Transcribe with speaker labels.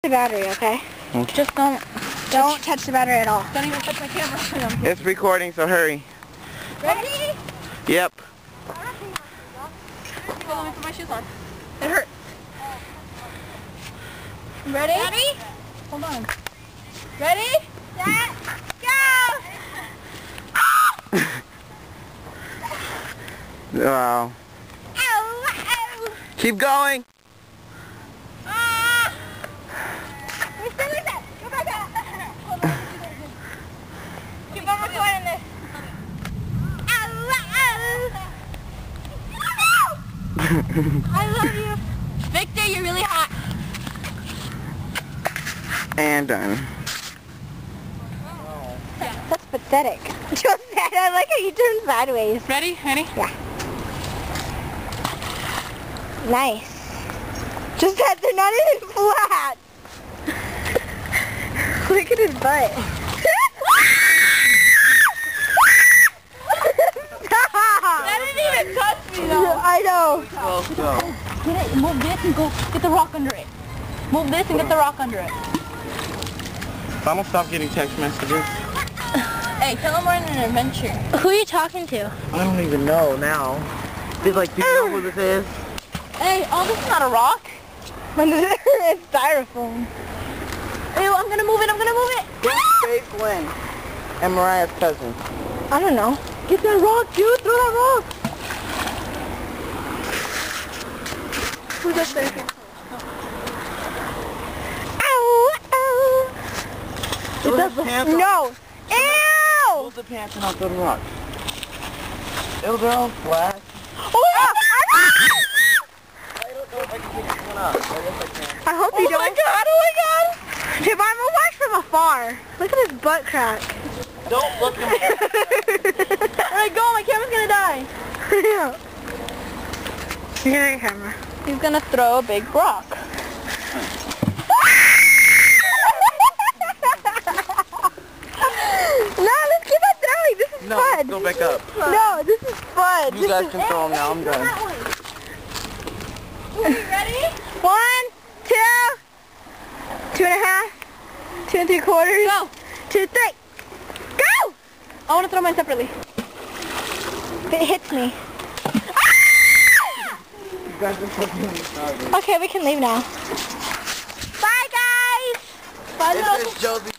Speaker 1: the battery, okay?
Speaker 2: Okay.
Speaker 1: Just don't touch the battery at all.
Speaker 2: Don't even touch my camera. It's recording, so hurry.
Speaker 1: Ready?
Speaker 2: Yep.
Speaker 1: Hold on, let me put my shoes on. It hurts. Ready? Ready? Hold on. Ready? Set, go!
Speaker 2: Wow.
Speaker 1: Ow, ow.
Speaker 2: Keep going.
Speaker 1: Go back up. Hold on. Keep on recording this. I love you. Victor, you're really hot.
Speaker 2: And done.
Speaker 1: That's pathetic. Just that, I like how you turn sideways.
Speaker 2: Ready? Ready?
Speaker 1: Yeah. Nice. Just that they're not even flat. Look at his butt. Stop! That didn't even touch me though. I know.
Speaker 2: Go, go.
Speaker 1: Get it, move this and go get the rock under it. Move this and get the rock under it.
Speaker 2: I'm gonna stop getting text messages.
Speaker 1: Hey, tell them we're in an adventure. Who are you talking to?
Speaker 2: I don't even know now. Did like, do you know who this is?
Speaker 1: Hey, oh, this is not a rock. It's styrofoam. Ew, I'm gonna move it,
Speaker 2: Who's Faith Lynn and Mariah's cousin?
Speaker 1: I don't know. Get that rock, dude, throw that rock. Who's up there? Ow, ow.
Speaker 2: Pull his pants off.
Speaker 1: No.
Speaker 2: Pull
Speaker 1: Ew!
Speaker 2: the pants and I'll throw the rock. Ew, they're all flat.
Speaker 1: Oh,
Speaker 2: I don't know if I can pick this one up. I guess I can.
Speaker 1: I hope you don't. Oh my god, Hey, but I'm gonna watch from afar. Look at his butt crack.
Speaker 2: Don't look at me.
Speaker 1: Alright, go, my camera's gonna die. Yeah. Here's your camera. He's gonna throw a big rock. No, let's keep on throwing. This is
Speaker 2: No,
Speaker 1: fun.
Speaker 2: go back up.
Speaker 1: No, this is fun.
Speaker 2: You guys can throw them now. I'm done.
Speaker 1: Ready? 1, 2, 2.5, 2 3/4. Go. 2, 3. Go! I want to throw mine separately. If it hits me.
Speaker 2: You guys are fucking retarded.
Speaker 1: Okay, we can leave now. Bye, guys. Bye,
Speaker 2: This
Speaker 1: little.
Speaker 2: is Josie.